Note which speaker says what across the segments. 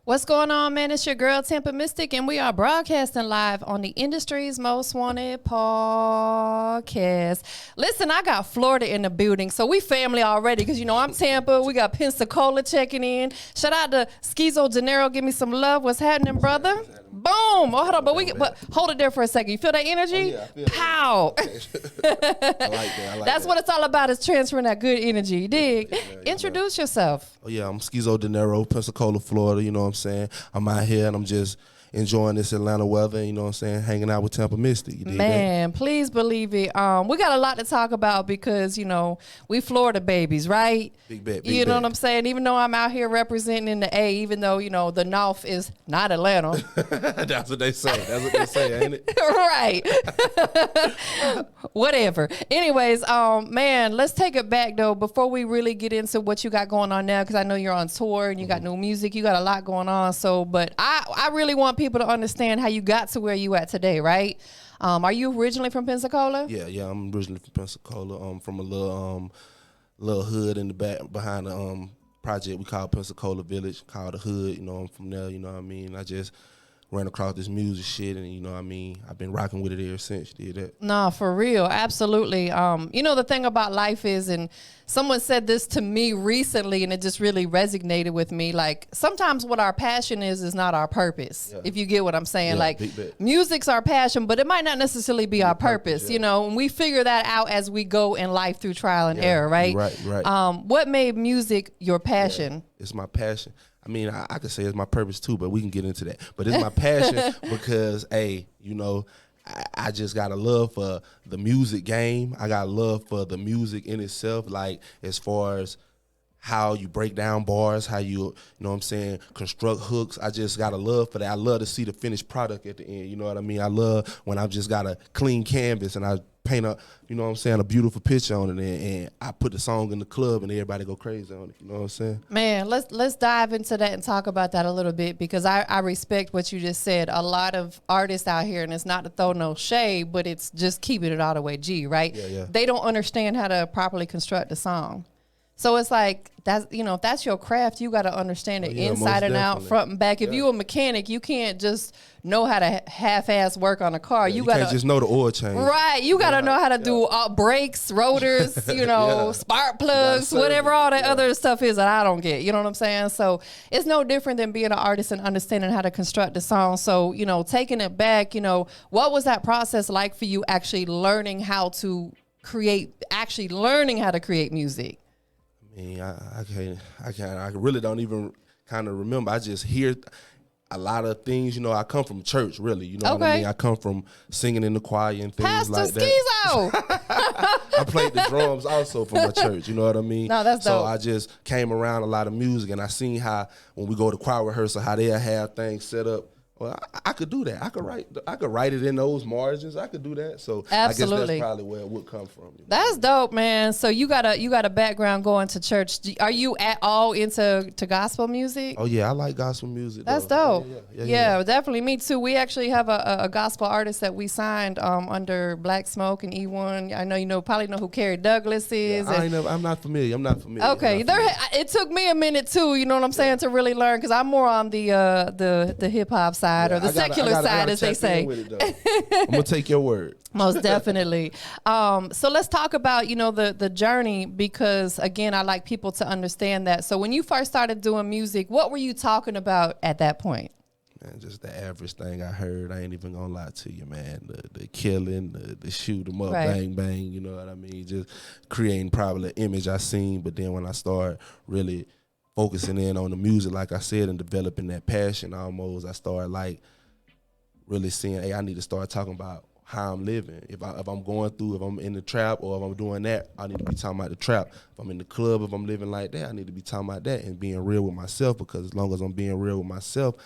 Speaker 1: What's going on, man? It's your girl, TampaMystic, and we are broadcasting live on the industry's most wanted podcast. Listen, I got Florida in the building, so we family already because, you know, I'm Tampa. We got Pensacola checking in. Shout out to Skeezo De'Niro. Give me some love. What's happening, brother? Boom. Oh, hold on. But hold it there for a second. You feel that energy?
Speaker 2: Oh, yeah,
Speaker 1: Pow.
Speaker 2: I like that.
Speaker 1: That's what it's all about, is transferring that good energy. You dig?
Speaker 2: Yeah,
Speaker 1: Introduce yourself.
Speaker 2: Oh, yeah, I'm Skeezo De'Niro, Pensacola, Florida. You know what I'm saying? I'm out here and I'm just enjoying this Atlanta weather, you know what I'm saying, hanging out with TampaMystic.
Speaker 1: Man, please believe it. We got a lot to talk about because, you know, we Florida babies, right?
Speaker 2: Big bet,
Speaker 1: You know what I'm saying? Even though I'm out here representing in the A, even though, you know, the North is not Atlanta.
Speaker 2: That's what they say. That's what they say, ain't it?
Speaker 1: Right. Whatever. Anyways, man, let's take it back, though, before we really get into what you got going on now, because I know you're on tour and you got new music. You got a lot going on. So, but I really want people to understand how you got to where you at today, right? Are you originally from Pensacola?
Speaker 2: Yeah, I'm originally from Pensacola. From a little hood in the back behind the project we call Pensacola Village, called the Hood. You know, I'm from there. You know what I mean? I just ran across this music shit, and you know what I mean, I've been rocking with it ever since. You did that?
Speaker 1: No, for real, absolutely. You know, the thing about life is, and someone said this to me recently, and it just really resonated with me. Like, sometimes what our passion is not our purpose. Yeah. If you get what I'm saying,
Speaker 2: yeah,
Speaker 1: like music's our passion, but it might not necessarily be our purpose. Yeah. You know, and we figure that out as we go in life through trial and error, right?
Speaker 2: Right.
Speaker 1: What made music your passion?
Speaker 2: Yeah, it's my passion. I mean, I could say it's my purpose too, but we can get into that. But it's my passion because, hey, you know, I just got a love for the music game. I got a love for the music in itself, like as far as how you break down bars, how you know what I'm saying, construct hooks. I just got a love for that. I love to see the finished product at the end. You know what I mean? I love when I've just got a clean canvas and I paint a, you know what I'm saying, a beautiful picture on it, and I put the song in the club and everybody go crazy on it. You know what I'm saying?
Speaker 1: Man, let's dive into that and talk about that a little bit, because I respect what you just said. A lot of artists out here, and it's not to throw no shade, but it's just keeping it all the way G, right?
Speaker 2: Yeah.
Speaker 1: They don't understand how to properly construct a song. So it's like, that's, you know, if that's your craft, you got to understand it inside and out, front and back. If you're a mechanic, you can't just know how to half-ass work on a car. You
Speaker 2: can't just know the oil change.
Speaker 1: Right. You got to know how to do brakes, rotors, you know, spark plugs, whatever all that other stuff is that I don't get. You know what I'm saying? So it's no different than being an artist and understanding how to construct a song. So, you know, taking it back, you know, what was that process like for you actually learning how to create music?
Speaker 2: I mean, I really don't even kind of remember. I just hear a lot of things. You know, I come from church, really. You know what I mean? I come from singing in the choir and things
Speaker 1: Pastor
Speaker 2: like
Speaker 1: Skeezo.
Speaker 2: that. I played the drums also from my church. You know what I mean?
Speaker 1: No, that's dope.
Speaker 2: So I just came around a lot of music, and I seen how when we go to choir rehearsal, how they'll have things set up. Well, I could do that. I could write it in those margins. I could do that. So
Speaker 1: absolutely.
Speaker 2: I guess that's probably where it would come from. You know?
Speaker 1: That's dope, man. So you got a background going to church. Are you at all into gospel music?
Speaker 2: Oh yeah, I like gospel music.
Speaker 1: That's dope. Yeah, definitely. Me too. We actually have a gospel artist that we signed under Black Smoke and E1. I know you probably know who Carrie Douglas is.
Speaker 2: Yeah, I'm not familiar.
Speaker 1: Okay, it took me a minute too. You know what I'm saying, to really learn, because I'm more on the hip hop side. Or the secular side, as they say.
Speaker 2: I'm gonna take your word.
Speaker 1: Most definitely. So let's talk about, you know, the journey, because again, I like people to understand that. So when you first started doing music, what were you talking about at that point?
Speaker 2: Man, just the average thing I heard. I ain't even gonna lie to you, man. The killing, the shoot 'em up, bang bang. You know what I mean? Just creating probably an image I seen, but then when I start really focusing in on the music, like I said, and developing that passion almost, I started like really seeing, hey, I need to start talking about how I'm living. If I'm going through, if I'm in the trap or if I'm doing that, I need to be talking about the trap. If I'm in the club, if I'm living like that, I need to be talking about that and being real with myself, because as long as I'm being real with myself,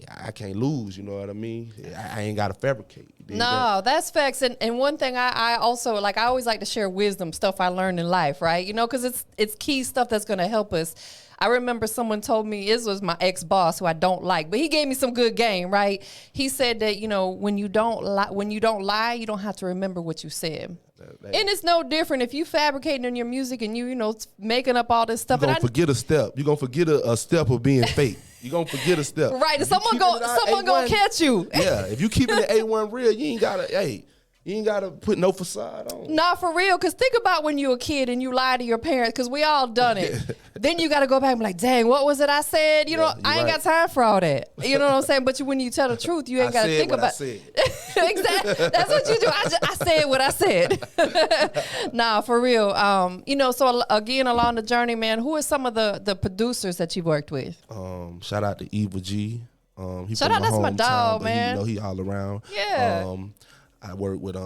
Speaker 2: I can't lose, you know what I mean? I ain't got to fabricate.
Speaker 1: No, that's facts. And one thing I also, like, I always like to share wisdom, stuff I learned in life, right? You know, because it's key stuff that's going to help us. I remember someone told me, this was my ex-boss who I don't like, but he gave me some good game, right? He said that, you know, when you don't lie, you don't have to remember what you said. And it's no different if you fabricating in your music and you know, making up all this stuff.
Speaker 2: You're going to forget a step. You're going to forget a step of being fake. You're going to forget a step.
Speaker 1: Right. And someone going to catch you.
Speaker 2: Yeah. If you keeping the A1 real, you ain't got to, you ain't got to put no facade on.
Speaker 1: Not for real. Because think about when you're a kid and you lie to your parents, because we all done it. Then you got to go back and be like, dang, what was it I said? You know, I ain't got time for all that. You know what I'm saying? But when you tell the truth, you ain't got to think about it. Exactly. That's what you do. I said what I said. Nah, for real. You know, so again, along the journey, man, who are some of the producers that you've worked with?
Speaker 2: Shout out to Eva G.
Speaker 1: Shout out, that's my dog, man.
Speaker 2: You know, he all around.
Speaker 1: Yeah.
Speaker 2: I work with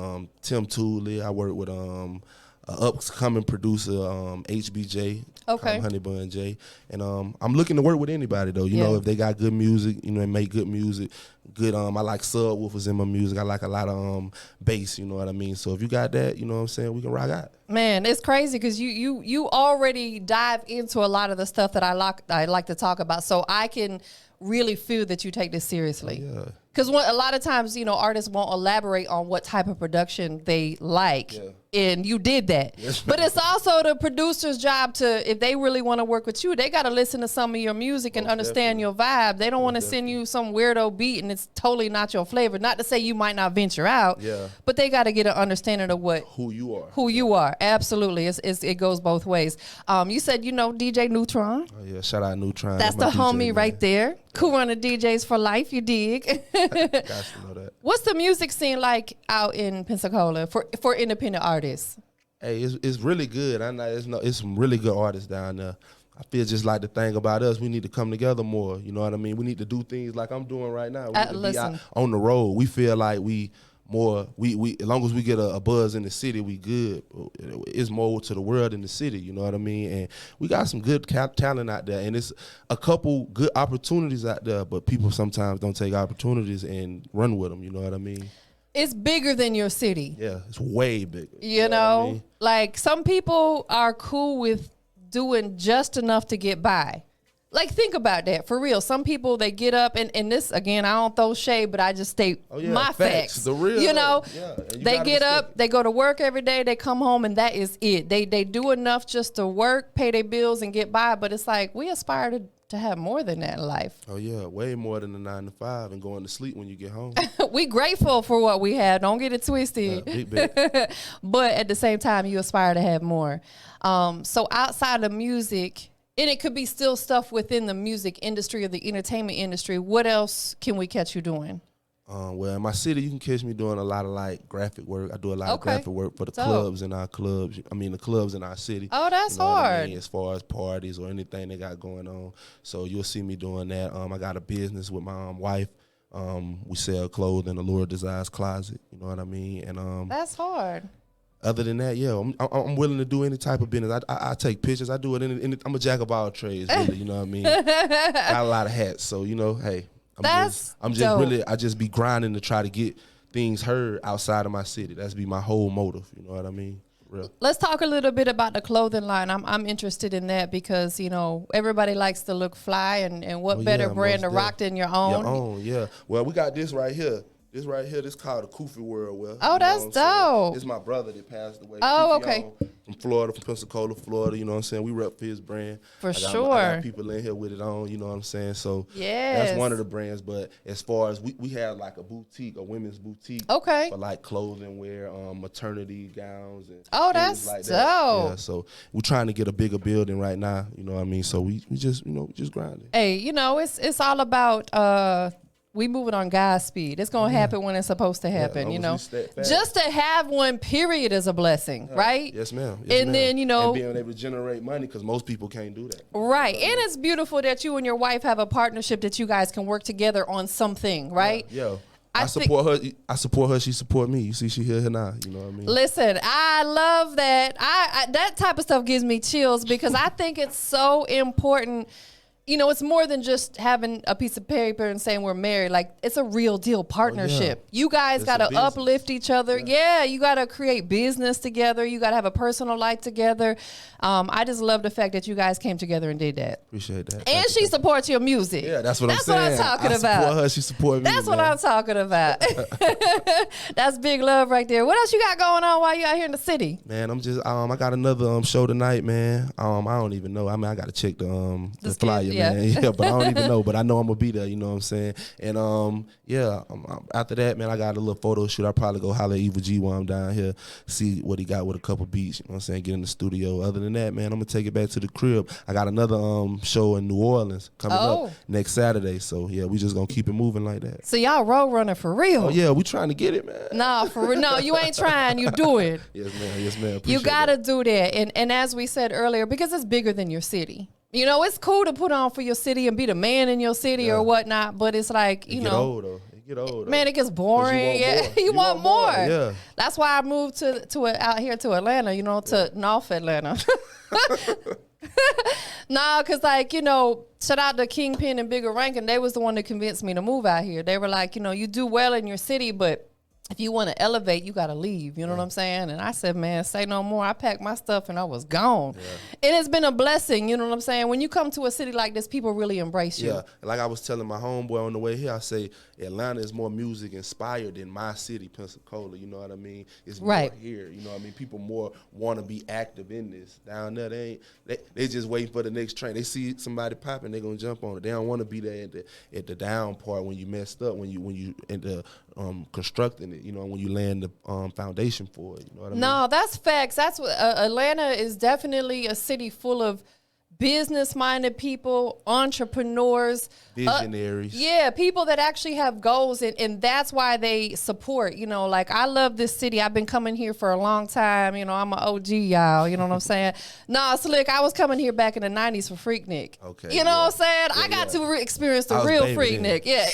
Speaker 2: Tim Tooley. I work with a upcoming producer, HBJ, Honey Bun J. And I'm looking to work with anybody though. You know, if they got good music, you know, and make good music. Good. I like subwoofers in my music. I like a lot of bass. You know what I mean. So if you got that, you know what I'm saying, we can rock out.
Speaker 1: Man, it's crazy because you already dive into a lot of the stuff that I like to talk about. So I can really feel that you take this seriously.
Speaker 2: Yeah.
Speaker 1: Because a lot of times, you know, artists won't elaborate on what type of production they like. Yeah. And you did that. Yes, but it's also the producer's job to, if they really want to work with you, they got to listen to some of your music and understand your vibe. They don't want to send you some weirdo beat and it's totally not your flavor. Not to say you might not venture out, but they got to get an understanding of who you are. Absolutely. It goes both ways. You said, you know, DJ Neutron.
Speaker 2: Oh, yeah. Shout out Neutron.
Speaker 1: That's the homie right there. Cool Runner DJs for life. You dig?
Speaker 2: Got to know that.
Speaker 1: What's the music scene like out in Pensacola for independent artists?
Speaker 2: Hey, it's really good. I know it's some really good artists down there. I feel just like the thing about us, we need to come together more. You know what I mean? We need to do things like I'm doing right now. We need to be out on the road. We feel like we as long as we get a buzz in the city, we good. It's more to the world in the city, you know what I mean? And we got some good talent out there, and it's a couple good opportunities out there, but people sometimes don't take opportunities and run with them, you know what I mean?
Speaker 1: It's bigger than your city.
Speaker 2: Yeah, it's way bigger.
Speaker 1: You know, what I mean? Like some people are cool with doing just enough to get by. Like, think about that, for real. Some people, they get up, and this, again, I don't throw shade, but I just state my facts.
Speaker 2: The real,
Speaker 1: you know, they get up, they go to work every day, they come home, and that is it. They do enough just to work, pay their bills, and get by, but it's like, we aspire to have more than that in life.
Speaker 2: Oh, yeah, way more than the 9 to 5 and going to sleep when you get home.
Speaker 1: We grateful for what we have. Don't get it twisted.
Speaker 2: Big.
Speaker 1: But at the same time, you aspire to have more. So outside of music, and it could be still stuff within the music industry or the entertainment industry, what else can we catch you doing?
Speaker 2: Well, in my city, you can catch me doing a lot of like graphic work. I do a lot of graphic work for the clubs in our clubs. I mean, the clubs in our city.
Speaker 1: Oh, that's hard.
Speaker 2: I mean, as far as parties or anything they got going on. So you'll see me doing that. I got a business with my wife. We sell clothing, Allure Designs Closet. You know what I mean? And
Speaker 1: that's hard.
Speaker 2: Other than that, yeah, I'm willing to do any type of business. I take pictures. I do it. I'm a jack of all trades, really. You know what I mean? Got a lot of hats, so you know, hey, I just be grinding to try to get things heard outside of my city. That's be my whole motive. You know what I mean? Real.
Speaker 1: Let's talk a little bit about the clothing line. I'm interested in that because, you know, everybody likes to look fly, and what better brand to rock than your own?
Speaker 2: Your own, yeah. Well, we got this right here. This called the Kufi World. Well,
Speaker 1: oh, that's dope.
Speaker 2: This is my brother that passed away.
Speaker 1: Oh, okay.
Speaker 2: From Florida, from Pensacola, Florida. You know what I'm saying? We rep for his brand.
Speaker 1: For sure.
Speaker 2: I got people in here with it on. You know what I'm saying? So that's one of the brands. But as far as we have like a boutique, a women's boutique. Okay. For like clothing wear, maternity gowns. And
Speaker 1: that's
Speaker 2: like
Speaker 1: dope.
Speaker 2: Yeah. So we're trying to get a bigger building right now. You know what I mean? So we just grinding.
Speaker 1: Hey, you know, it's all about we moving on God's speed. It's going to happen when it's supposed to happen, you know. Just to have one, period, is a blessing, right?
Speaker 2: Yes, ma'am.
Speaker 1: Then, you know.
Speaker 2: And being able to generate money, because most people can't do that.
Speaker 1: Right. And it's beautiful that you and your wife have a partnership that you guys can work together on something, right?
Speaker 2: Yeah. I support her. She support me. You see, she here now. You know what I mean?
Speaker 1: Listen, I love that. I that type of stuff gives me chills because I think it's so important. you know, it's more than just having a piece of paper and saying we're married. Like, it's a real deal partnership. Oh, yeah. You guys got to uplift each other. Yeah, you got to create business together. You got to have a personal life together. I just love the fact that you guys came together and did that.
Speaker 2: Appreciate that.
Speaker 1: And she supports your music.
Speaker 2: Yeah, that's what I'm saying.
Speaker 1: That's what I'm talking about.
Speaker 2: I support her. She support me.
Speaker 1: That's what I'm talking about. That's big love right there. What else you got going on while you out here in the city?
Speaker 2: Man, I'm just I got another show tonight, man. I don't even know. I mean, I got to check the flyer, man. Yeah, but I don't even know. But I know I'm gonna be there. You know what I'm saying? And after that, man, I got a little photo shoot. I'll probably go holler at Evil G while I'm down here, see what he got with a couple beats. You know what I'm saying? Get in the studio. Other than that, man, I'm gonna take it back to the crib. I got another show in New Orleans coming up next Saturday. So yeah, we just gonna keep it moving like that.
Speaker 1: So y'all road running for real?
Speaker 2: Oh yeah, we trying to get it, man.
Speaker 1: Nah, for real. No, you ain't trying. You do it.
Speaker 2: Yes, ma'am. Yes, ma'am.
Speaker 1: You gotta do that. And as we said earlier, because it's bigger than your city. You know, it's cool to put on for your city and be the man in your city or whatnot, but it's like, you know.
Speaker 2: Get old,
Speaker 1: man, it gets boring. You want more. Yeah. That's why I moved out here to Atlanta, you know, to North Atlanta. Nah, because, like, you know, shout out to Kingpin and Bigger Rankin. They was the one that convinced me to move out here. They were like, you know, you do well in your city, but if you want to elevate, you got to leave. You know what I'm saying? And I said, man, say no more. I packed my stuff and I was gone. Yeah. It has been a blessing. You know what I'm saying? When you come to a city like this, people really embrace you.
Speaker 2: Yeah. Like I was telling my homeboy on the way here, I say Atlanta is more music inspired than my city, Pensacola. You know what I mean? It's more here. You know what I mean? People more want to be active in this. Down there, they just waiting for the next train. They see somebody popping, they're going to jump on it. They don't want to be there at the down part when you messed up, when you into constructing it, you know, when you land the foundation for it. You know what I mean?
Speaker 1: No, that's facts. That's what Atlanta is definitely a city full of business-minded people, entrepreneurs,
Speaker 2: visionaries.
Speaker 1: Yeah, people that actually have goals, and that's why they support. You know, like, I love this city. I've been coming here for a long time. You know, I'm an OG, y'all. You know what I'm saying? Nah, Slick, I was coming here back in the 90s for Freaknik. Okay. You know what I'm saying? I got to experience the real Freaknik. Yeah.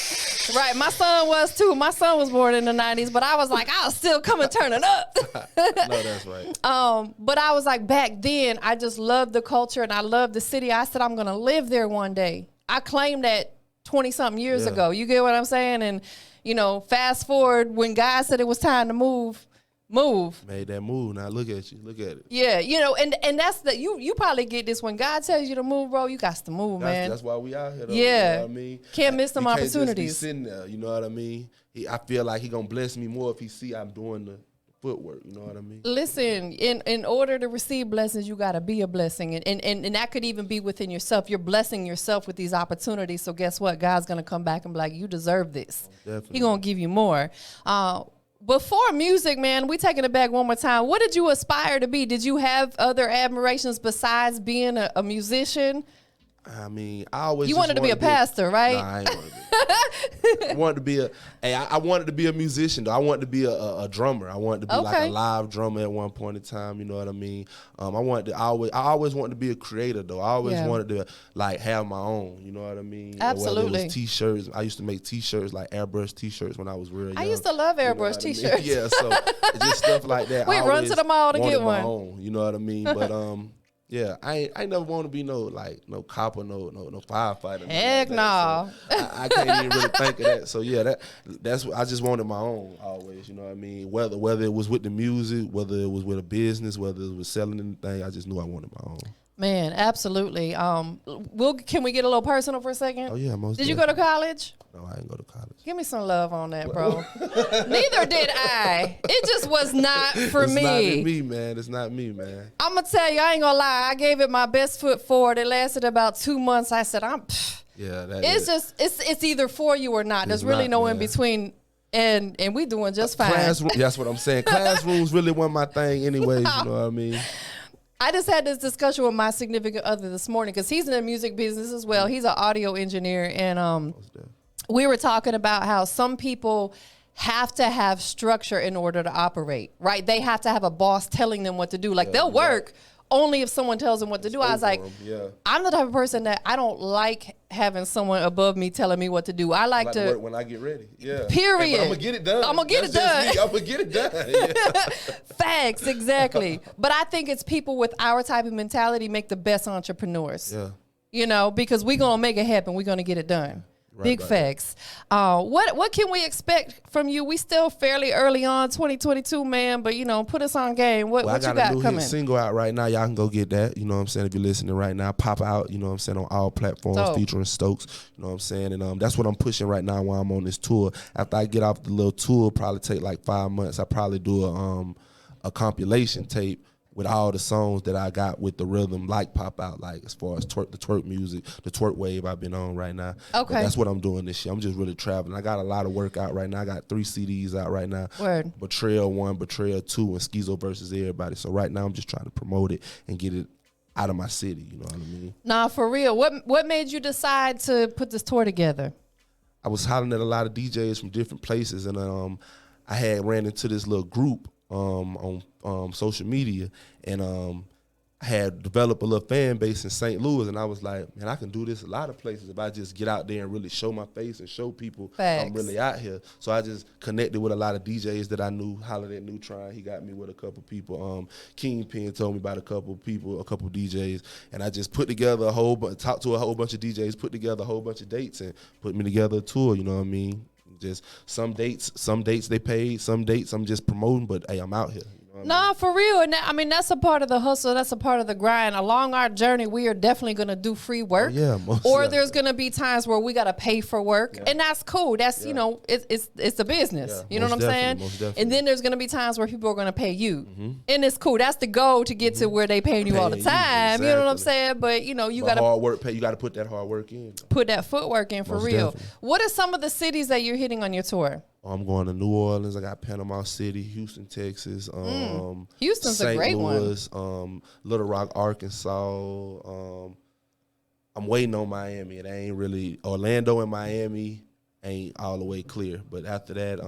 Speaker 1: Right. My son was too. My son was born in the 90s, but I was like, I'll still come and turn it up.
Speaker 2: No, that's right.
Speaker 1: But I was like, back then, I just loved the culture and I loved the city. I said, I'm going to live there one day. I claimed that 20-something years ago. You get what I'm saying? And, you know, fast forward, when God said it was time to move.
Speaker 2: Made that move. Now look at you. Look at it.
Speaker 1: Yeah, you know, and that's the, you probably get this. When God tells you to move, bro, you got to move, man.
Speaker 2: That's why we out here, though.
Speaker 1: Yeah.
Speaker 2: You know what I mean?
Speaker 1: Can't miss some opportunities.
Speaker 2: Can't just be sitting there, you know what I mean? I feel like he going to bless me more if he see I'm doing the footwork, you know what I mean?
Speaker 1: Listen, in order to receive blessings, you got to be a blessing. And that could even be within yourself. You're blessing yourself with these opportunities. So guess what? God's going to come back and be like, you deserve this. He's going to give you more. Before music, man, we taking it back one more time. What did you aspire to be? Did you have other admirations besides being a musician?
Speaker 2: I mean, I always
Speaker 1: you wanted to be a pastor, right?
Speaker 2: Nah, I ain't wanted to be. I wanted to be I wanted to be a musician though. I wanted to be a drummer. I wanted to be like a live drummer at one point in time. You know what I mean? I always wanted to be a creator though. I always wanted to like have my own. You know what I mean?
Speaker 1: Absolutely.
Speaker 2: Whether it was T-shirts. I used to make T-shirts, like airbrush T-shirts when I was real young.
Speaker 1: I used to love airbrush T-shirts.
Speaker 2: I mean? Yeah, so just stuff like that.
Speaker 1: We run to the mall to get one.
Speaker 2: My own, you know what I mean? But yeah, I never want to be no copper, no firefighter.
Speaker 1: Heck no.
Speaker 2: So I can't even really think of that. So yeah, that's what I just wanted my own always. You know what I mean? Whether it was with the music, whether it was with a business, whether it was selling anything, I just knew I wanted my own. Man,
Speaker 1: absolutely. Can we get a little personal for a second?
Speaker 2: Oh yeah, most.
Speaker 1: Did you go to college?
Speaker 2: No, I didn't go to college.
Speaker 1: Give me some love on that, bro. Neither did I. It just was not for me.
Speaker 2: It's not me, man. It's not me, man.
Speaker 1: I'm going to tell you, I ain't going to lie. I gave it my best foot forward. It lasted about 2 months. I said, it's either for you or not. There's really no in between. And we doing just fine.
Speaker 2: That's what I'm saying. Classrooms really weren't my thing anyways, you know what I mean?
Speaker 1: I just had this discussion with my significant other this morning because he's in the music business as well. He's an audio engineer. And we were talking about how some people have to have structure in order to operate, right? They have to have a boss telling them what to do. Like they'll work only if someone tells them what to do. I was like, I'm the type of person that I don't like having someone above me telling me what to do. I like to
Speaker 2: when I get ready. Yeah.
Speaker 1: Period.
Speaker 2: I'm gonna get it done.
Speaker 1: I'm gonna get it done.
Speaker 2: I'm gonna get it done. Yeah.
Speaker 1: Facts, exactly. But I think it's people with our type of mentality make the best entrepreneurs.
Speaker 2: Yeah.
Speaker 1: you know, because we're going to make it happen. We're going to get it done. Big facts. What can we expect from you? We still fairly early on, 2022, man, but, you know, put us on game. What you got coming? I got a new hit
Speaker 2: single out right now. Y'all can go get that. You know what I'm saying? If you're listening right now, pop out, you know what I'm saying, on all platforms, featuring Stokes. You know what I'm saying? And that's what I'm pushing right now while I'm on this tour. After I get off the little tour, probably take like 5 months. I probably do a compilation tape with all the songs that I got with the rhythm, like pop out, like as far as the twerk music, the twerk wave I've been on right now. Okay. But that's what I'm doing this year. I'm just really traveling. I got a lot of work out right now. I got 3 CDs out right now.
Speaker 1: Word.
Speaker 2: Betrayal 1, Betrayal 2, and Skeezo versus Everybody. So right now I'm just trying to promote it and get it out of my city, you know what I mean?
Speaker 1: Nah, for real. What made you decide to put this tour together?
Speaker 2: I was hollering at a lot of DJs from different places, and I had ran into this little group on social media, and I had developed a little fan base in St. Louis, and I was like, man, I can do this a lot of places if I just get out there and really show my face and show people I'm really out here. So I just connected with a lot of DJs that I knew, hollered at Neutron. He got me with a couple people. Kingpin told me about a couple people, a couple DJs, and I just put together talked to a whole bunch of DJs, put together a whole bunch of dates, and put me together a tour, you know what I mean? Just some dates they paid, some dates I'm just promoting, but hey, I'm out here.
Speaker 1: Nah, for real. And I mean, that's a part of the hustle. That's a part of the grind. Along our journey, we are definitely going to do free work. Or there's going to be times where we got to pay for work. And that's cool. That's, you know, it's a business. You know what I'm saying? And then there's going to be times where people are going to pay you. And it's cool. That's the goal, to get to where they paying you all the time. You know what I'm saying? But, you know, you got to
Speaker 2: hard work pay. You got to put that hard work in.
Speaker 1: Put that footwork in for real. Definitely. What are some of the cities that you're hitting on your tour?
Speaker 2: I'm going to New Orleans. I got Panama City, Houston, Texas.
Speaker 1: Houston's
Speaker 2: St.
Speaker 1: a great
Speaker 2: Louis,
Speaker 1: one.
Speaker 2: Little Rock, Arkansas. I'm waiting on Miami. It ain't really Orlando and Miami ain't all the way clear. But after that,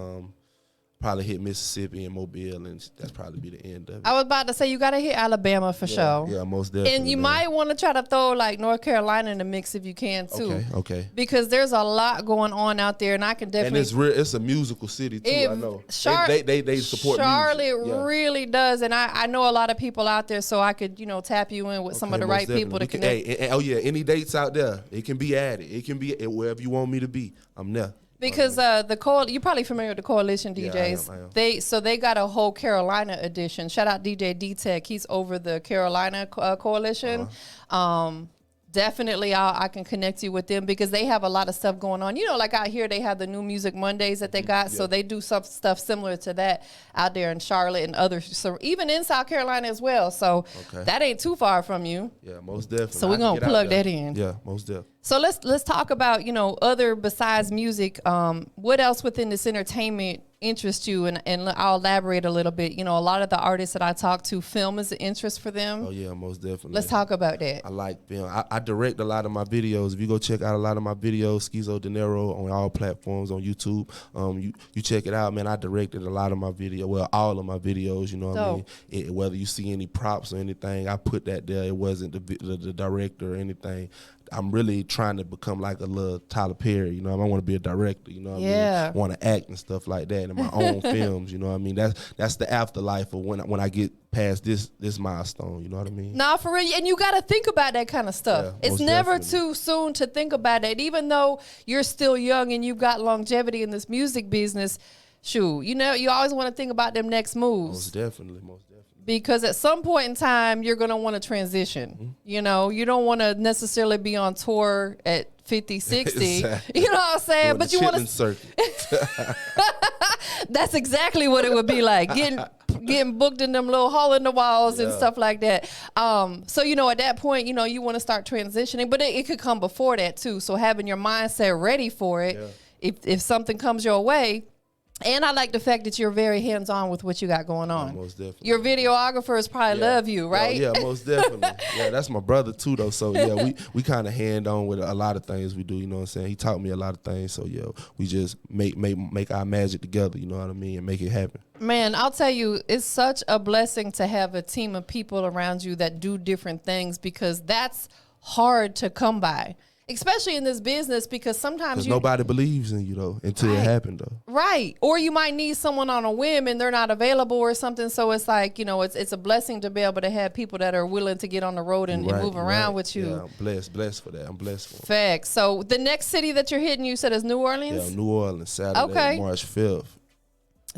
Speaker 2: probably hit Mississippi and Mobile, and that's probably be the end of it.
Speaker 1: I was about to say, you got to hit Alabama for sure.
Speaker 2: Yeah, most definitely.
Speaker 1: And you might want to try to throw like North Carolina in the mix if you can too.
Speaker 2: Okay.
Speaker 1: Because there's a lot going on out there, and I can definitely.
Speaker 2: And it's a musical city too. I know. They support
Speaker 1: Charlotte
Speaker 2: music.
Speaker 1: really does, and I know a lot of people out there, so I could tap you in with some of the right people to connect.
Speaker 2: Any dates out there, it can be added. It can be wherever you want me to be. I'm there.
Speaker 1: Because you're probably familiar with the Coalition DJs.
Speaker 2: I am.
Speaker 1: They got a whole Carolina edition. Shout out DJ D-Tech. He's over the Carolina Coalition. Definitely, I can connect you with them because they have a lot of stuff going on. You know, like out here, they have the New Music Mondays that they got. So they do some stuff similar to that out there in Charlotte and others. So even in South Carolina as well. So that ain't too far from you.
Speaker 2: Yeah, most definitely.
Speaker 1: So we're going to plug that in.
Speaker 2: Yeah, most definitely.
Speaker 1: So let's talk about, other besides music. What else within this entertainment interests you? And I'll elaborate a little bit. A lot of the artists that I talk to, film is an interest for them.
Speaker 2: Oh, yeah, most definitely.
Speaker 1: Let's talk about that.
Speaker 2: I like film. I direct a lot of my videos. If you go check out a lot of my videos, Skeezo De'Niro on all platforms on YouTube, you check it out, man. I directed a lot of my videos, well, all of my videos, you know what I mean? Whether you see any props or anything, I put that there. It wasn't the director or anything. I'm really trying to become like a little Tyler Perry, I want to be a director, what I mean? I want to act and stuff like that in my own films, what I mean? That's the afterlife of when I get past this milestone, you know what I mean?
Speaker 1: Nah, for real, and you got to think about that kind of stuff. It's never too soon to think about it, even though you're still young and you've got longevity in this music business. Shoot, you always want to think about them next moves.
Speaker 2: Most definitely.
Speaker 1: Because at some point in time, you're going to want to transition. You don't want to necessarily be on tour at 50, 60. Exactly. You know what I'm saying?
Speaker 2: Doing but you want
Speaker 1: to. That's exactly what it would be like. Getting booked in them little hole in the walls and stuff like that. So, at that point, you want to start transitioning. But it could come before that, too. So having your mindset ready for it, if something comes your way. And I like the fact that you're very hands-on with what you got going on.
Speaker 2: Most definitely.
Speaker 1: Your videographers probably love you, right?
Speaker 2: Yeah, most definitely. Yeah, that's my brother too, though. So yeah, we kind of hand-on with a lot of things we do. You know what I'm saying? He taught me a lot of things. So yeah, we just make our magic together. You know what I mean? And make it happen.
Speaker 1: Man, I'll tell you, it's such a blessing to have a team of people around you that do different things because that's hard to come by. Especially in this business, because sometimes
Speaker 2: nobody believes in you though until it happened though.
Speaker 1: Right. Or you might need someone on a whim and they're not available or something. So it's like, it's a blessing to be able to have people that are willing to get on the road and move around with you.
Speaker 2: Yeah, I'm blessed for that. I'm blessed for it.
Speaker 1: Facts. So the next city that you're hitting, you said is New Orleans?
Speaker 2: Yeah, New Orleans, Saturday, March 5th.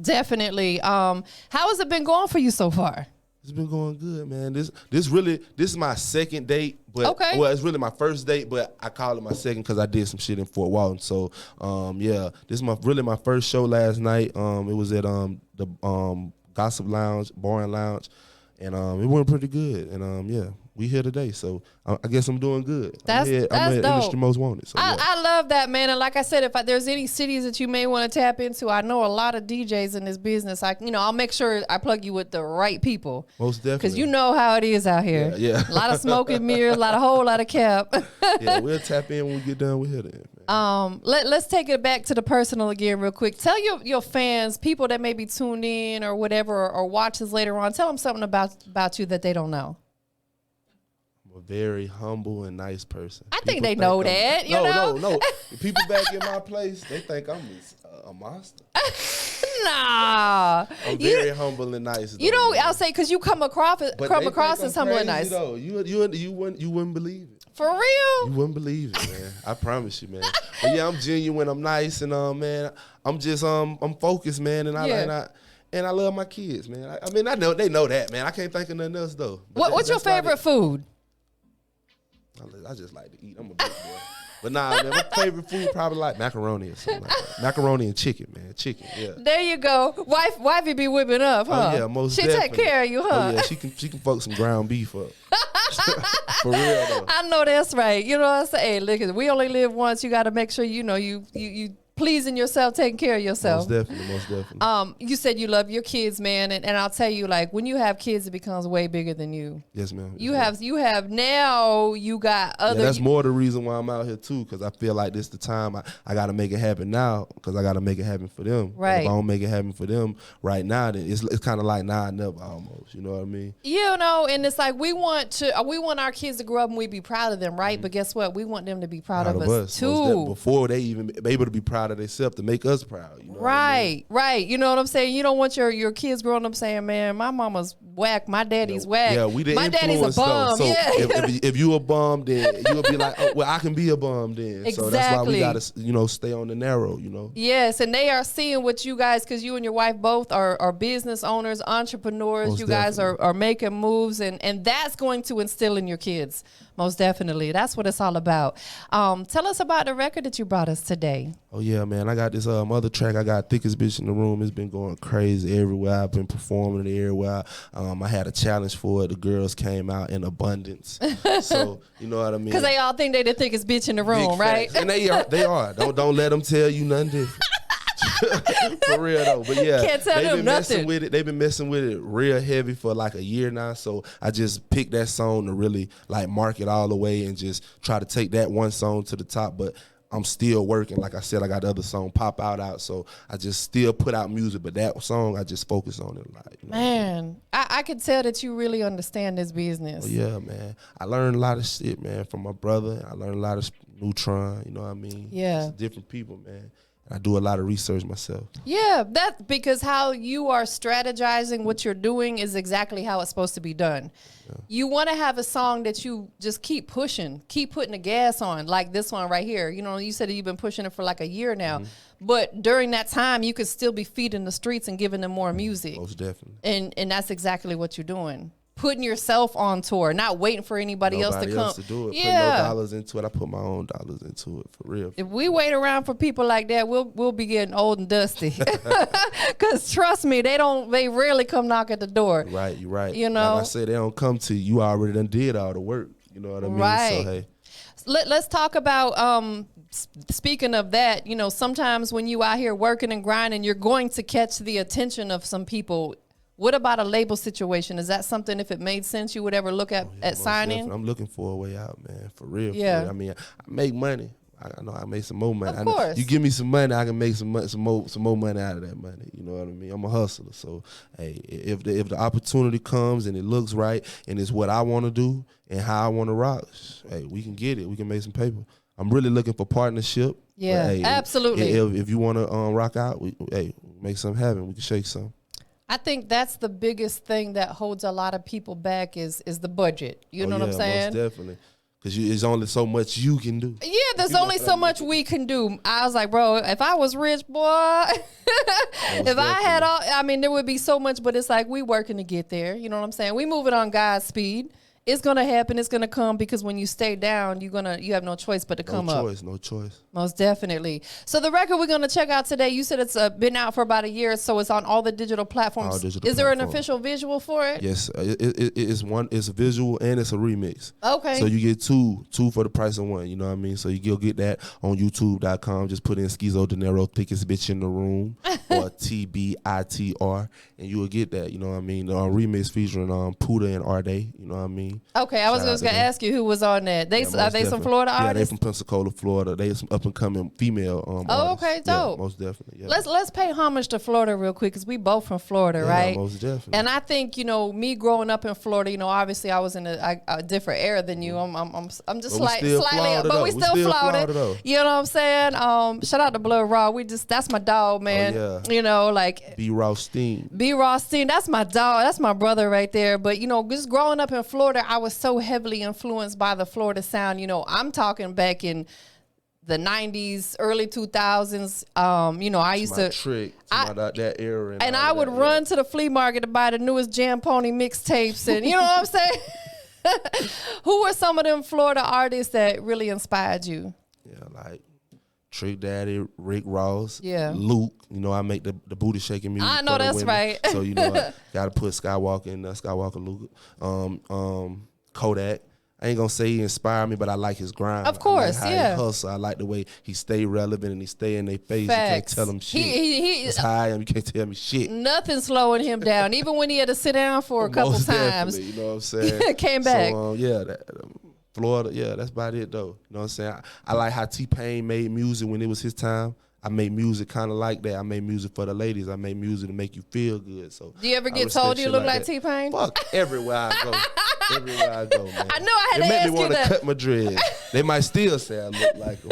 Speaker 1: Definitely. How has it been going for you so far?
Speaker 2: It's been going good, man. This is my second date, but well, it's really my first date, but I call it my second because I did some shit in Fort Walton. So, this is my first show last night. It was at the Gossip Lounge, Boring Lounge, and it went pretty good. And we here today, so I guess I'm doing good.
Speaker 1: That's
Speaker 2: I'm at
Speaker 1: dope.
Speaker 2: Industry Most Wanted. So,
Speaker 1: I love that, man. And like I said, if there's any cities that you may want to tap into, I know a lot of DJs in this business. I'll make sure I plug you with the right people.
Speaker 2: Most definitely.
Speaker 1: Because you know how it is out here.
Speaker 2: Yeah.
Speaker 1: A lot of smoke and mirrors, a whole lot of cap.
Speaker 2: Yeah, we'll tap in when we get done with here then.
Speaker 1: Let's take it back to the personal again real quick. Tell your fans, people that may be tuned in or whatever, or watch this later on, tell them something about you that they don't know.
Speaker 2: A very humble and nice person.
Speaker 1: I think they know that.
Speaker 2: No. People back in my place, they think I'm a monster.
Speaker 1: Nah.
Speaker 2: I'm very humble and nice.
Speaker 1: I'll say because you come across as humble and nice.
Speaker 2: Though. You wouldn't believe it.
Speaker 1: For real?
Speaker 2: You wouldn't believe it, man. I promise you, man. But yeah, I'm genuine. I'm nice, and man, I'm just I'm focused, man, and I love my kids, man. I know they know that, man. I can't think of nothing else though.
Speaker 1: What's your favorite food?
Speaker 2: I just like to eat. I'm a big boy. But nah, man, my favorite food probably like macaroni or something like that. Macaroni and chicken, man. Chicken, yeah.
Speaker 1: There you go. Wifey be whipping up, huh?
Speaker 2: Oh, yeah, most
Speaker 1: definitely. She take care of you, huh?
Speaker 2: Oh, yeah, she can fuck some ground beef up. For real, though.
Speaker 1: I know that's right. You know what I'm saying? Hey, look, we only live once. You got to make sure, you pleasing yourself, taking care of yourself.
Speaker 2: Most definitely.
Speaker 1: You said you love your kids, man, and I'll tell you, like, when you have kids, it becomes way bigger than you.
Speaker 2: Yes, ma'am.
Speaker 1: You have now. You got other.
Speaker 2: Yeah, that's more the reason why I'm out here too, because I feel like this the time I got to make it happen now, because I got to make it happen for them.
Speaker 1: Right.
Speaker 2: And if I don't make it happen for them right now, then it's kind of like nah, never almost. You know what I mean?
Speaker 1: And it's like we want our kids to grow up and we be proud of them, right? Mm-hmm. But guess what? We want them to be proud of us too.
Speaker 2: Before they even be able to be proud of themselves, to make us proud. You know
Speaker 1: right. You know what I'm saying? You don't want your kids growing up saying, man, my mama's whack, my daddy's whack.
Speaker 2: Yeah, we the
Speaker 1: my daddy's a bum.
Speaker 2: So if you a bum, then you'll be like, oh, well, I can be a bum then.
Speaker 1: Exactly.
Speaker 2: So that's why we gotta, stay on the narrow,
Speaker 1: Yes, and they are seeing what you guys, because you and your wife both are business owners, entrepreneurs.
Speaker 2: Most
Speaker 1: you guys are making moves, and that's going to instill in your kids. Most definitely. That's what it's all about. Tell us about the record that you brought us today.
Speaker 2: Oh, yeah, man. I got this other track. I got Thickest Bitch in the Room. It's been going crazy everywhere. I've been performing it everywhere. I had a challenge for it. The girls came out in abundance. So, you know what I mean?
Speaker 1: Because they all think they the thickest bitch in the room, right?
Speaker 2: And they are. Don't let them tell you nothing different. For real though, but yeah,
Speaker 1: can't tell them nothing.
Speaker 2: They've been messing with it real heavy for like a year now. So I just picked that song to really like mark it all the way and just try to take that one song to the top. But I'm still working. Like I said, I got the other song Pop Out. So I just still put out music, but that song I just focus on it. Like,
Speaker 1: man, I can tell that you really understand this business.
Speaker 2: Oh, yeah, man. I learned a lot of shit, man, from my brother. I learned a lot of Neutron. You know what I mean?
Speaker 1: Yeah,
Speaker 2: it's different people, man. I do a lot of research myself.
Speaker 1: Yeah, that's because how you are strategizing what you're doing is exactly how it's supposed to be done. Yeah. You want to have a song that you just keep pushing, keep putting the gas on, like this one right here. You said that you've been pushing it for like a year now. Mm-hmm. But during that time, you could still be feeding the streets and giving them more music.
Speaker 2: Most definitely.
Speaker 1: And that's exactly what you're doing. Putting yourself on tour, not waiting for nobody else to come.
Speaker 2: To do it. Yeah. Put no dollars into it. I put my own dollars into it, for real.
Speaker 1: If we wait around for people like that, we'll be getting old and dusty. Cause trust me, they rarely come knock at the door.
Speaker 2: Right, you're right.
Speaker 1: You know,
Speaker 2: like I said, they don't come to you. You already done did all the work. You know what I mean?
Speaker 1: Right.
Speaker 2: So hey.
Speaker 1: Let's talk about speaking of that, sometimes when you out here working and grinding, you're going to catch the attention of some people. What about a label situation? Is that something, if it made sense, you would ever look at signing?
Speaker 2: Definitely. I'm looking for a way out, man. For real.
Speaker 1: Yeah.
Speaker 2: For real. I mean, I make money. I know I make some more money.
Speaker 1: Of course.
Speaker 2: You give me some money, I can make some more money out of that money. You know what I mean? I'm a hustler. So, hey, if the opportunity comes and it looks right and it's what I want to do and how I want to rock, hey, we can get it. We can make some paper. I'm really looking for partnership.
Speaker 1: Yeah,
Speaker 2: but, hey,
Speaker 1: absolutely.
Speaker 2: If you want to rock out, make something happen. We can shake some.
Speaker 1: I think that's the biggest thing that holds a lot of people back is the budget. You know what I'm saying?
Speaker 2: Most definitely. Because there's only so much you can do.
Speaker 1: Yeah, there's only so much we can do. I was like, bro, if I was rich, boy, if I had all, I mean, there would be so much, but it's like we working to get there. You know what I'm saying? We moving on God's speed. It's gonna happen. It's gonna come because when you stay down, you have no choice but to come up.
Speaker 2: No choice.
Speaker 1: Most definitely. So the record we're gonna check out today, you said it's been out for about a year, so it's on all the digital platforms.
Speaker 2: All digital
Speaker 1: Is there an official visual for it?
Speaker 2: Yes, it's one. It's a visual and it's a remix.
Speaker 1: Okay.
Speaker 2: So you get two for the price of one. You know what I mean? So you'll get that on YouTube.com. Just put in Skeezo De'Niro, thickest bitch in the room, or TBITR, and you will get that. You know what I mean? The remix featuring Puda and Arday. You know what I mean?
Speaker 1: Okay, I was just gonna ask you who was on that. Are they some Florida artists?
Speaker 2: Yeah, they from Pensacola, Florida. They some up and coming female artists.
Speaker 1: Okay, dope.
Speaker 2: Yeah, most definitely. Yeah.
Speaker 1: Let's pay homage to Florida real quick because we both from Florida, right?
Speaker 2: Most definitely.
Speaker 1: And I think me growing up in Florida, obviously I was in a different era than you. I'm just slightly up, but we still Florida. You know what I'm saying? Shout out to Blood Raw. That's my dog, man.
Speaker 2: Oh, yeah.
Speaker 1: Like
Speaker 2: B. Rothstein.
Speaker 1: That's my dog. That's my brother right there. But just growing up in Florida, I was so heavily influenced by the Florida sound. I'm talking back in the 90s, early 2000s. I used to
Speaker 2: that era,
Speaker 1: and I would run to the flea market to buy the newest Jam Pony mixtapes, and you know what I'm saying. Who were some of them Florida artists that really inspired you?
Speaker 2: Yeah, like Trick Daddy, Rick Ross,
Speaker 1: Luke.
Speaker 2: I make the booty shaking music.
Speaker 1: I know that's right.
Speaker 2: So I gotta put Skywalker in there. Skywalker Luke, Kodak. I ain't gonna say he inspired me, but I like his grind.
Speaker 1: Of course,
Speaker 2: I like how he hustle. I like the way he stay relevant and he stay in their face.
Speaker 1: Facts.
Speaker 2: You can't tell him shit.
Speaker 1: He's
Speaker 2: high and you can't tell me shit.
Speaker 1: Nothing slowing him down. Even when he had to sit down for a couple times.
Speaker 2: You know what I'm saying?
Speaker 1: Came back.
Speaker 2: So, Florida, that's about it though. You know what I'm saying? I like how T-Pain made music when it was his time. I made music kind of like that. I made music for the ladies. I made music to make you feel good. So
Speaker 1: do you ever get told you look like T-Pain?
Speaker 2: Fuck, everywhere I go. Everywhere I go, man.
Speaker 1: I knew I had to ask you that. It made me want
Speaker 2: to cut my dreads. They might still say I look like them.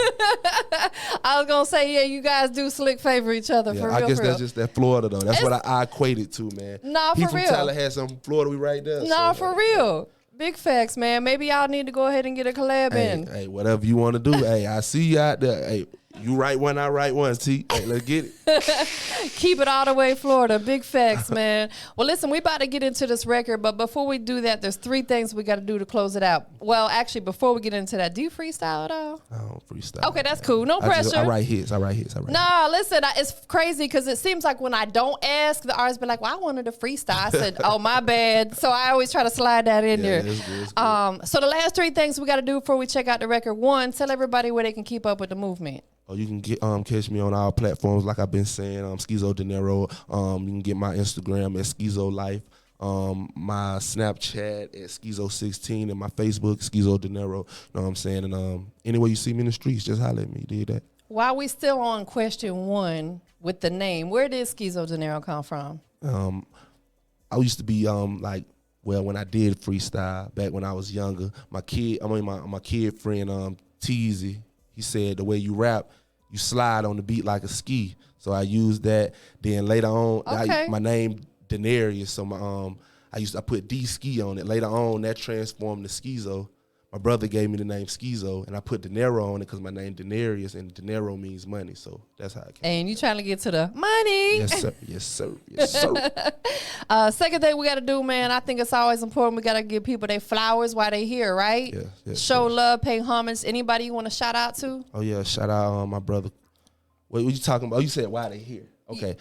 Speaker 1: I was going to say, you guys do slick favor each other for real.
Speaker 2: I guess that's just that Florida, though. That's what I equate it to, man.
Speaker 1: Nah, for real.
Speaker 2: He from Tallahassee, I'm from Florida. We right there.
Speaker 1: Nah, for real. Big facts, man. Maybe y'all need to go ahead and get a collab in.
Speaker 2: Hey, whatever you want to do. Hey, I see you out there. Hey, you write one, I write one. See, hey, let's get it.
Speaker 1: Keep it all the way Florida. Big facts, man. Well, listen, we about to get into this record, but before we do that, there's 3 things we got to do to close it out. Well, actually, before we get into that, do you freestyle at all?
Speaker 2: I don't freestyle.
Speaker 1: Okay, that's cool. No pressure.
Speaker 2: I write hits.
Speaker 1: Nah, listen, it's crazy because it seems like when I don't ask, the artists be like, well, I wanted to freestyle. I said, oh, my bad. So I always try to slide that in there.
Speaker 2: It's good.
Speaker 1: So the last 3 things we got to do before we check out the record. 1, tell everybody where they can keep up with the movement.
Speaker 2: Oh, you can get catch me on all platforms, like I've been saying. Skeezo De'Niro. You can get my Instagram at Skeezo Life. My Snapchat at Skeezo16, and my Facebook Skeezo De'Niro. You know what I'm saying? And anywhere you see me in the streets, just holler at me. Did that?
Speaker 1: While we still on question 1 with the name, where did Skeezo De'Niro come from?
Speaker 2: I used to be when I did freestyle back when I was younger. My kid friend Teasy. He said the way you rap, you slide on the beat like a ski. So I used that. Then later on, my name Denarius. So I put D Ski on it. Later on, that transformed to Skeezo. My brother gave me the name Skeezo, and I put De'Niro on it because my name Denarius, and De'Niro means money. So that's how it came.
Speaker 1: And you trying to get to the money.
Speaker 2: Yes, sir. Yes, sir. Yes, sir.
Speaker 1: Second thing we got to do, man, I think it's always important. We got to give people their flowers while they here, right?
Speaker 2: Yeah.
Speaker 1: Show love, pay homage. Anybody you want to shout out to?
Speaker 2: Oh, yeah. Shout out my brother. What you talking about? Oh, you said why they here. Okay.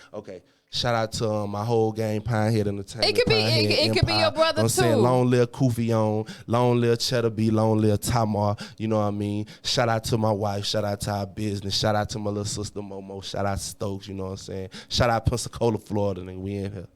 Speaker 2: Shout out to my whole gang, Pinehead Entertainment.
Speaker 1: It could be your brother
Speaker 2: I'm
Speaker 1: too.
Speaker 2: saying long live Kufion, long live Cheddar B, long live Tamar. You know what I mean? Shout out to my wife. Shout out to our business. Shout out to my little sister Momo. Shout out to Stokes. You know what I'm saying? Shout out Pensacola, Florida, and we in here.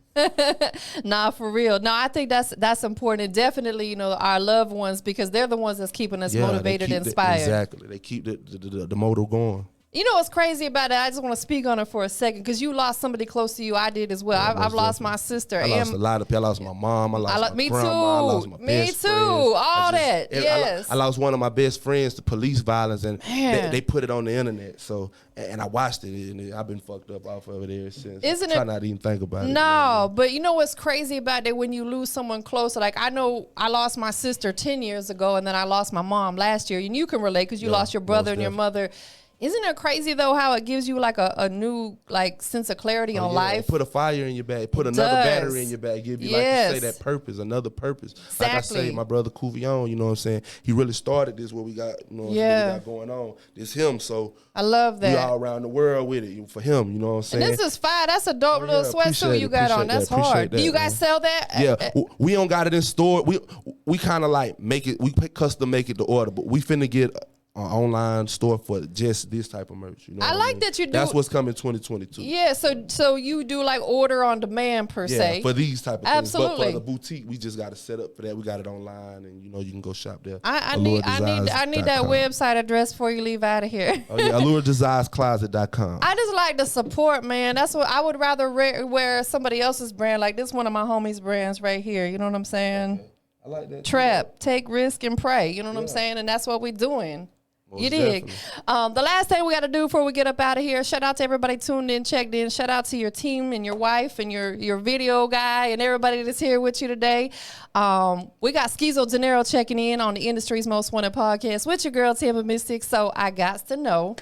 Speaker 1: Nah, for real. No, I think that's important. And definitely, our loved ones, because they're the ones that's keeping us motivated and inspired.
Speaker 2: Exactly. They keep the motor going.
Speaker 1: You know what's crazy about it? I just want to speak on it for a second because you lost somebody close to you. I did as well. I've lost my sister.
Speaker 2: I lost a lot of people. I lost my mom. I lost my grandma. I lost my best friend.
Speaker 1: All that. Yes.
Speaker 2: I lost one of my best friends to police violence, and they put it on the internet. So, and I watched it, and I've been fucked up off of it ever since.
Speaker 1: Isn't
Speaker 2: I try not to even think about it.
Speaker 1: No, but you know what's crazy about that? When you lose someone close, like I know I lost my sister 10 years ago, and then I lost my mom last year, and you can relate because you lost your brother and your mother. Isn't it crazy though how it gives you like a new like sense of clarity on life?
Speaker 2: Put a fire in your bag, put another battery in your bag, give you like you say that purpose, another purpose.
Speaker 1: Exactly.
Speaker 2: Like I say, my brother Kuvion, you know what I'm saying? He really started this what we got, you know what we got going on. This him, so
Speaker 1: I love that.
Speaker 2: We all around the world with it for him, you know what I'm saying?
Speaker 1: And this is fire. That's a dope little sweatsuit you got on. That's hard. Do you guys sell that?
Speaker 2: Yeah, we don't got it in store. We kind of like make it, we custom make it to order, but we finna get online store for just this type of merch. You know
Speaker 1: I like that you do.
Speaker 2: That's what's coming 2022.
Speaker 1: Yeah, so you do like order on demand per se.
Speaker 2: For these type of
Speaker 1: Absolutely.
Speaker 2: things. But for the boutique, we just got to set up for that. We got it online, and you know you can go shop there.
Speaker 1: I need that website address before you leave out of here.
Speaker 2: Oh yeah, AllureDesiresCloset.com.
Speaker 1: I just like the support, man. That's what I would rather wear somebody else's brand. Like this one of my homies' brands right here. You know what I'm saying? Okay.
Speaker 2: I like that.
Speaker 1: Trap, take risk and pray. You know what I'm saying? And that's what we're doing.
Speaker 2: Most
Speaker 1: you dig? The last thing we got to do before we get up out of here, shout out to everybody tuned in, checked in. Shout out to your team and your wife and your video guy and everybody that's here with you today. We got Skeezo De'Niro checking in on the industry's most wanted podcast with your girl TampaMystic. So I got to know,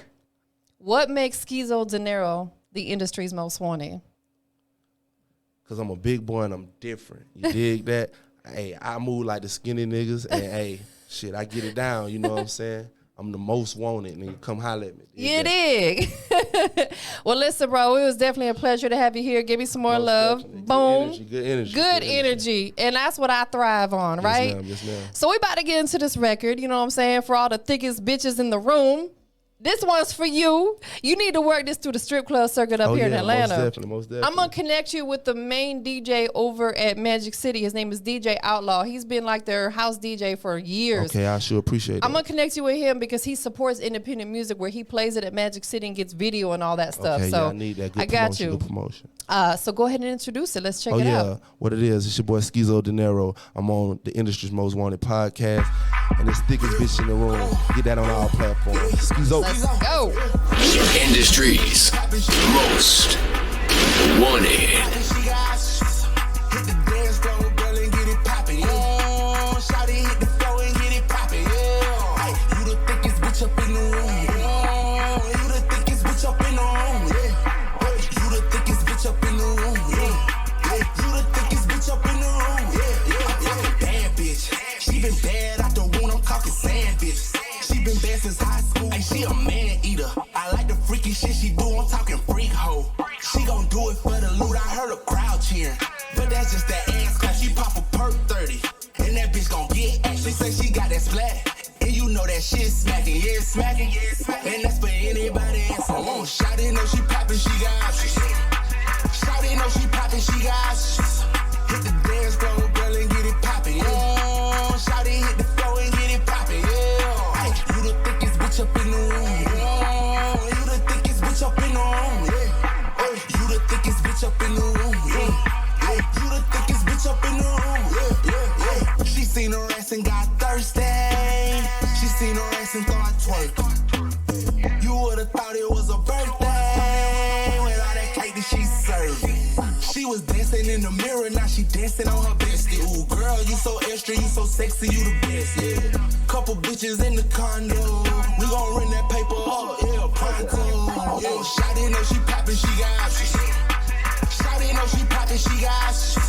Speaker 1: what makes Skeezo De'Niro the industry's most wanted?
Speaker 2: Because I'm a big boy and I'm different. You dig that? Hey, I move like the skinny niggas, and hey, shit, I get it down. You know what I'm saying? I'm the most wanted, nigga. Come holler at me.
Speaker 1: You dig? Well, listen, bro, it was definitely a pleasure to have you here. Give me some more love. Boom. Good energy. And that's what I thrive on, right?
Speaker 2: Yes, ma'am.
Speaker 1: So we about to get into this record, you know what I'm saying? For all the thickest bitches in the room, this one's for you. You need to work this through the strip club circuit up here in Atlanta.
Speaker 2: Most definitely.
Speaker 1: I'm going to connect you with the main DJ over at Magic City. His name is DJ Outlaw. He's been like their house DJ for years.
Speaker 2: Okay, I sure appreciate it.
Speaker 1: I'm going to connect you with him because he supports independent music where he plays it at Magic City and gets video and all that stuff.
Speaker 2: Okay,
Speaker 1: so
Speaker 2: I need that.
Speaker 1: I got you.
Speaker 2: Good promotion.
Speaker 1: So go ahead and introduce it. Let's check it out.
Speaker 2: What it is, it's your boy Skeezo De'Niro. I'm on the industry's most wanted podcast, and it's thickest bitch in the room. Get that on all platforms. Skeezo.
Speaker 1: Let's go.
Speaker 3: Industry's most wanted.
Speaker 4: She a man eater. I like the freaky shit she do. I'm talking freak hoe. She gon' do it for the loot. I heard a crowd cheering, but that's just that ass clap. She pop a perk 30, and that bitch gon' get action. Say she got that splat, and you know that shit smacking. Yeah, it's smacking. And that's for anybody else. Shawty know she poppin', she got options. Shawty know she poppin', she got options. Hit the dance floor, girl, and get it poppin'. Yeah. Shawty hit the floor and get it poppin'. Yeah. Hey, you the thickest bitch up in the room. You the thickest bitch up in the room. You the thickest bitch up in the room. You the thickest bitch up in the room. She seen her ass and got thirsty. She seen her ass and thought twerk. You would've thought it was a birthday with all that cake that she served. She was dancing in the mirror, now she dancing on her bestie. Ooh, girl, you so extra, you so sexy, you the best, yeah. Couple bitches in the condo, we gon' run that paper up, yeah, pronto. Yeah, shawty know she poppin', she got options. Shawty know she poppin', she got options.